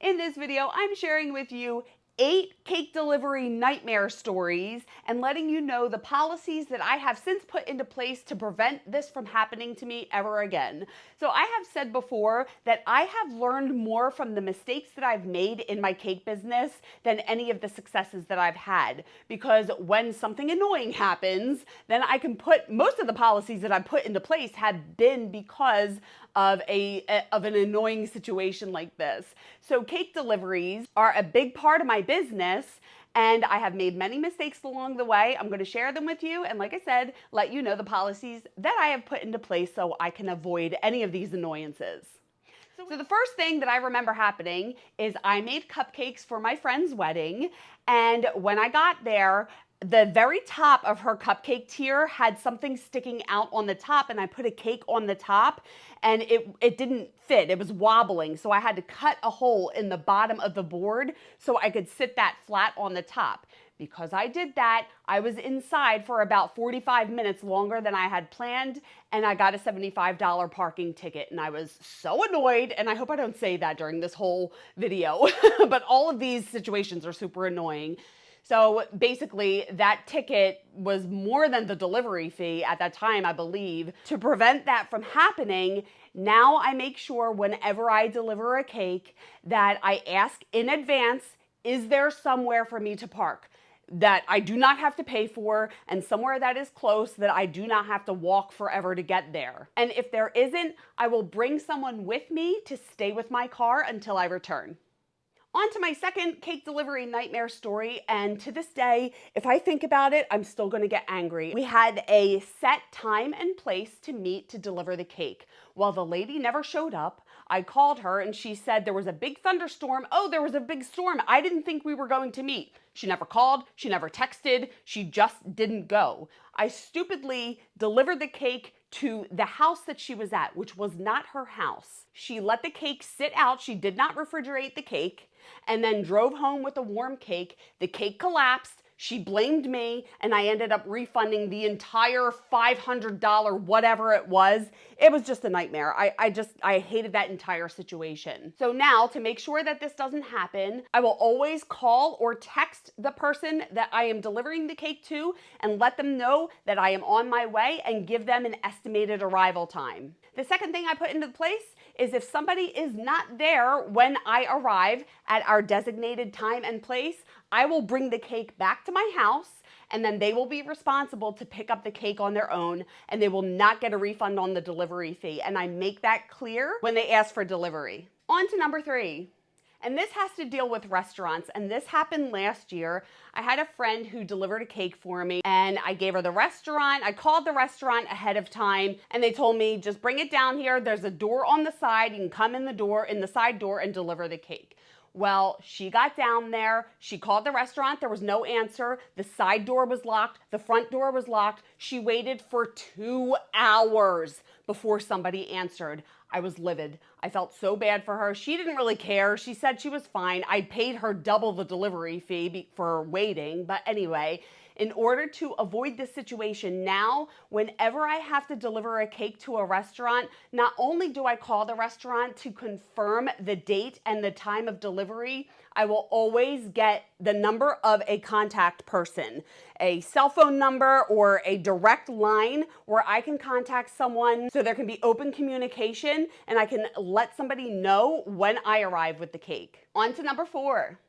In this video, I'm sharing with you 8 cake delivery nightmare stories and letting you know the policies that I have since put into place to prevent this from happening to me ever again. So I have said before that I have learned more from the mistakes that I've made in my cake business than any of the successes that I've had, because when something annoying happens, then I can put most of the policies that I put into place have been because of an annoying situation like this. So cake deliveries are a big part of my business, and I have made many mistakes along the way. I'm going to share them with you, and like I said, let you know the policies that I have put into place so I can avoid any of these annoyances. So the first thing that I remember happening is I made cupcakes for my friend's wedding, and when I got there, the very top of her cupcake tier had something sticking out on the top, and I put a cake on the top and it didn't fit. It was wobbling. So I had to cut a hole in the bottom of the board so I could sit that flat on the top. Because I did that, I was inside for about 45 minutes longer than I had planned, and I got a $75 parking ticket, and I was so annoyed, and I hope I don't say that during this whole video, but all of these situations are super annoying. So basically, that ticket was more than the delivery fee at that time, I believe. To prevent that from happening, now I make sure whenever I deliver a cake that I ask in advance, is there somewhere for me to park that I do not have to pay for, and somewhere that is close that I do not have to walk forever to get there? And if there isn't, I will bring someone with me to stay with my car until I return. On to my second cake delivery nightmare story, and to this day, if I think about it, I'm still going to get angry. We had a set time and place to meet to deliver the cake. Well, the lady never showed up. I called her and she said there was a big thunderstorm. Oh, there was a big storm. I didn't think we were going to meet. She never called. She never texted. She just didn't go. I stupidly delivered the cake to the house that she was at, which was not her house. She let the cake sit out. She did not refrigerate the cake, and then drove home with a warm cake. The cake collapsed. She blamed me, and I ended up refunding the entire $500 whatever it was. It was just a nightmare. I hated that entire situation. So now, to make sure that this doesn't happen, I will always call or text the person that I am delivering the cake to and let them know that I am on my way and give them an estimated arrival time. The second thing I put into place is if somebody is not there when I arrive at our designated time and place, I will bring the cake back to my house, and then they will be responsible to pick up the cake on their own, and they will not get a refund on the delivery fee. And I make that clear when they ask for delivery. On to number 3. And this has to deal with restaurants, and this happened last year. I had a friend who delivered a cake for me, and I gave her the restaurant. I called the restaurant ahead of time, and they told me, just bring it down here. There's a door on the side. You can come in the side door and deliver the cake. Well, she got down there, she called the restaurant, there was no answer, the side door was locked, the front door was locked. She waited for 2 hours before somebody answered. I was livid. I felt so bad for her. She didn't really care. She said she was fine. I paid her double the delivery fee for waiting, but anyway, in order to avoid this situation now, whenever I have to deliver a cake to a restaurant, not only do I call the restaurant to confirm the date and the time of delivery, I will always get the number of a contact person, a cell phone number or a direct line where I can contact someone so there can be open communication and I can let somebody know when I arrive with the cake. On to number 4.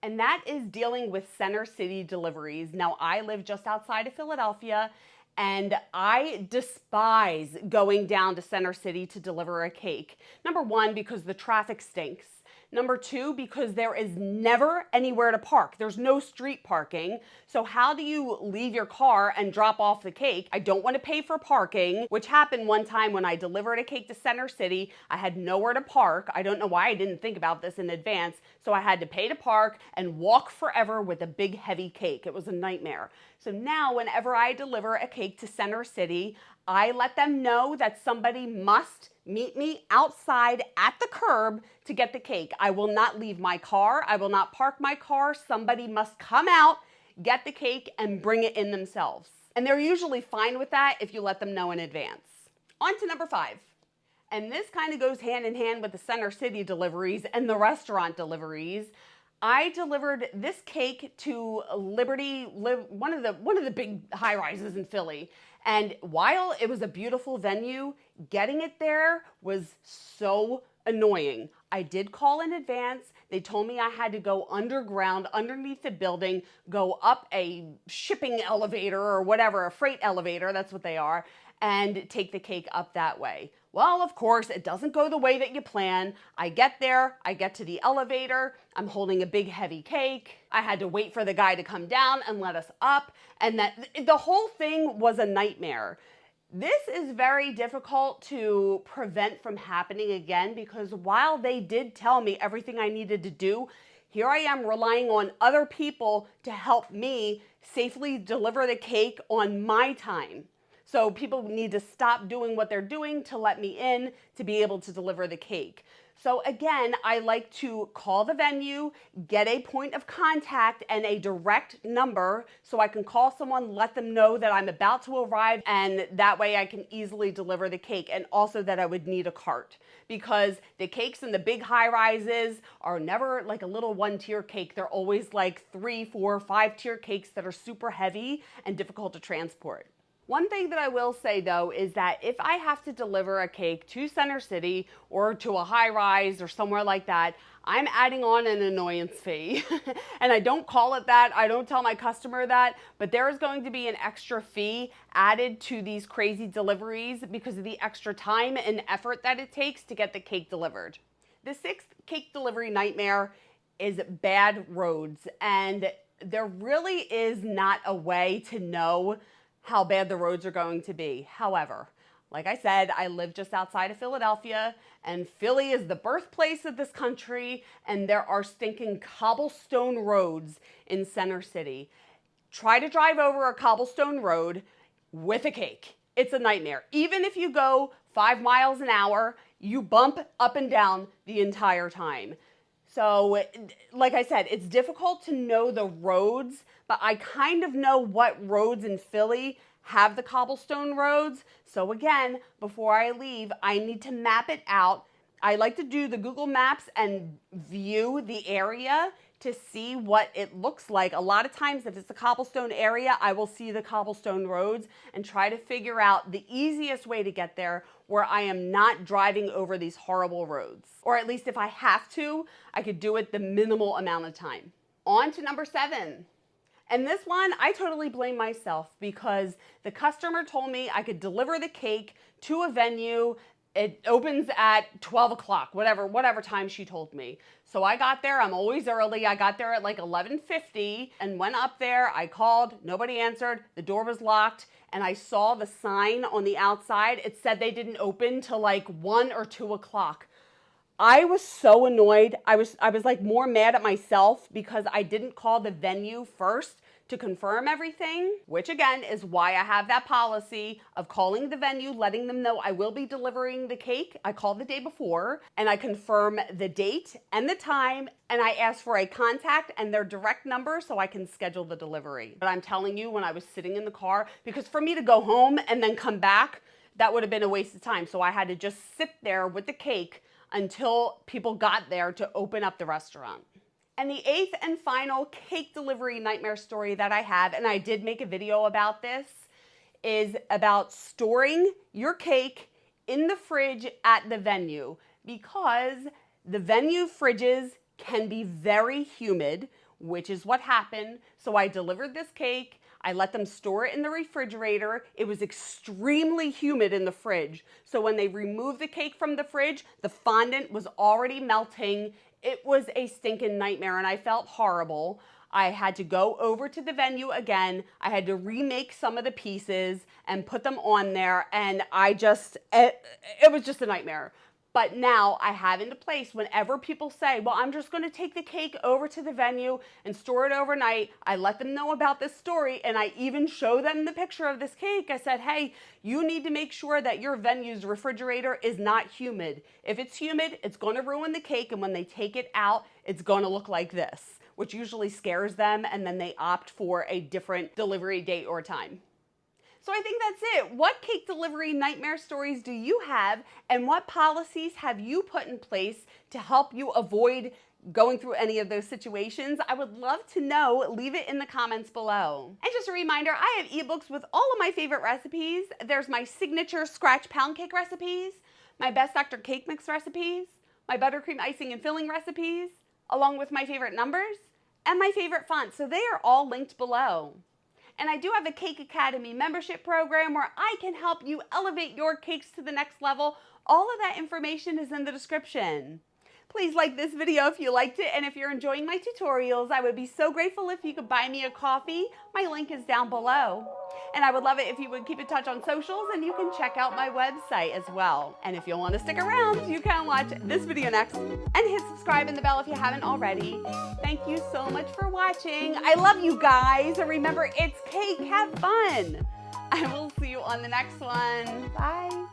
And that is dealing with Center City deliveries. Now, I live just outside of Philadelphia, and I despise going down to Center City to deliver a cake. Number 1, because the traffic stinks. Number 2, because there is never anywhere to park. There's no street parking. So how do you leave your car and drop off the cake? I don't want to pay for parking, which happened one time when I delivered a cake to Center City. I had nowhere to park. I don't know why I didn't think about this in advance. So I had to pay to park and walk forever with a big heavy cake. It was a nightmare. So now whenever I deliver a cake to Center City, I let them know that somebody must meet me outside at the curb to get the cake. I will not leave my car. I will not park my car. Somebody must come out, get the cake, and bring it in themselves. And they're usually fine with that if you let them know in advance. On to number 5. And this kind of goes hand in hand with the Center City deliveries and the restaurant deliveries. I delivered this cake to Liberty, one of the big high rises in Philly. And while it was a beautiful venue, getting it there was so annoying. I did call in advance. They told me I had to go underground, underneath the building, go up a shipping elevator or whatever, a freight elevator, that's what they are, and take the cake up that way. Well, of course, it doesn't go the way that you plan. I get there, I get to the elevator, I'm holding a big heavy cake. I had to wait for the guy to come down and let us up, and the whole thing was a nightmare. This is very difficult to prevent from happening again, because while they did tell me everything I needed to do, here I am relying on other people to help me safely deliver the cake on my time. So people need to stop doing what they're doing to let me in to be able to deliver the cake. So again, I like to call the venue, get a point of contact and a direct number so I can call someone, let them know that I'm about to arrive, and that way I can easily deliver the cake, and also that I would need a cart, because the cakes in the big high rises are never like a little one-tier cake. They're always like 3, 4, 5-tier cakes that are super heavy and difficult to transport. One thing that I will say though is that if I have to deliver a cake to Center City or to a high rise or somewhere like that, I'm adding on an annoyance fee. And I don't call it that, I don't tell my customer that, but there is going to be an extra fee added to these crazy deliveries because of the extra time and effort that it takes to get the cake delivered. The 6th cake delivery nightmare is bad roads, and there really is not a way to know how bad the roads are going to be. However, like I said, I live just outside of Philadelphia, and Philly is the birthplace of this country, and there are stinking cobblestone roads in Center City. Try to drive over a cobblestone road with a cake. It's a nightmare. Even if you go 5 miles an hour, you bump up and down the entire time. So, like I said, it's difficult to know the roads, but I kind of know what roads in Philly have the cobblestone roads. So again, before I leave, I need to map it out. I like to do the Google Maps and view the area to see what it looks like. A lot of times, if it's a cobblestone area, I will see the cobblestone roads and try to figure out the easiest way to get there where I am not driving over these horrible roads. Or at least if I have to, I could do it the minimal amount of time. On to number 7. And this one, I totally blame myself because the customer told me I could deliver the cake to a venue. It opens at 12 o'clock, whatever time she told me. So I got there, I'm always early. I got there at like 11:50 and went up there. I called, nobody answered, the door was locked, and I saw the sign on the outside. It said they didn't open till like 1 or 2 o'clock. I was so annoyed. I was like more mad at myself because I didn't call the venue first to confirm everything, which again is why I have that policy of calling the venue, letting them know I will be delivering the cake. I call the day before and I confirm the date and the time, and I ask for a contact and their direct number so I can schedule the delivery. But I'm telling you, when I was sitting in the car, because for me to go home and then come back, that would have been a waste of time. So I had to just sit there with the cake until people got there to open up the restaurant. And the 8th and final cake delivery nightmare story that I have, and I did make a video about this, is about storing your cake in the fridge at the venue, because the venue fridges can be very humid, which is what happened. So I delivered this cake. I let them store it in the refrigerator. It was extremely humid in the fridge. So when they removed the cake from the fridge, the fondant was already melting. It was a stinking nightmare and I felt horrible. I had to go over to the venue again. I had to remake some of the pieces and put them on there, and it was just a nightmare. But now I have into place, whenever people say, well, I'm just going to take the cake over to the venue and store it overnight, I let them know about this story, and I even show them the picture of this cake. I said, hey, you need to make sure that your venue's refrigerator is not humid. If it's humid, it's going to ruin the cake, and when they take it out, it's going to look like this, which usually scares them, and then they opt for a different delivery date or time. So I think that's it. What cake delivery nightmare stories do you have, and what policies have you put in place to help you avoid going through any of those situations? I would love to know. Leave it in the comments below. And just a reminder, I have ebooks with all of my favorite recipes. There's my signature scratch pound cake recipes, my best Dr. Cake mix recipes, my buttercream icing and filling recipes, along with my favorite numbers and my favorite fonts. So they are all linked below. And I do have a KakeAcademy membership program where I can help you elevate your cakes to the next level. All of that information is in the description. Please like this video if you liked it, and if you're enjoying my tutorials, I would be so grateful if you could buy me a coffee. My link is down below. And I would love it if you would keep in touch on socials, and you can check out my website as well. And if you want to stick around, you can watch this video next and hit subscribe and the bell if you haven't already. Thank you so much for watching. I love you guys. And remember, it's cake. Have fun. I will see you on the next one. Bye.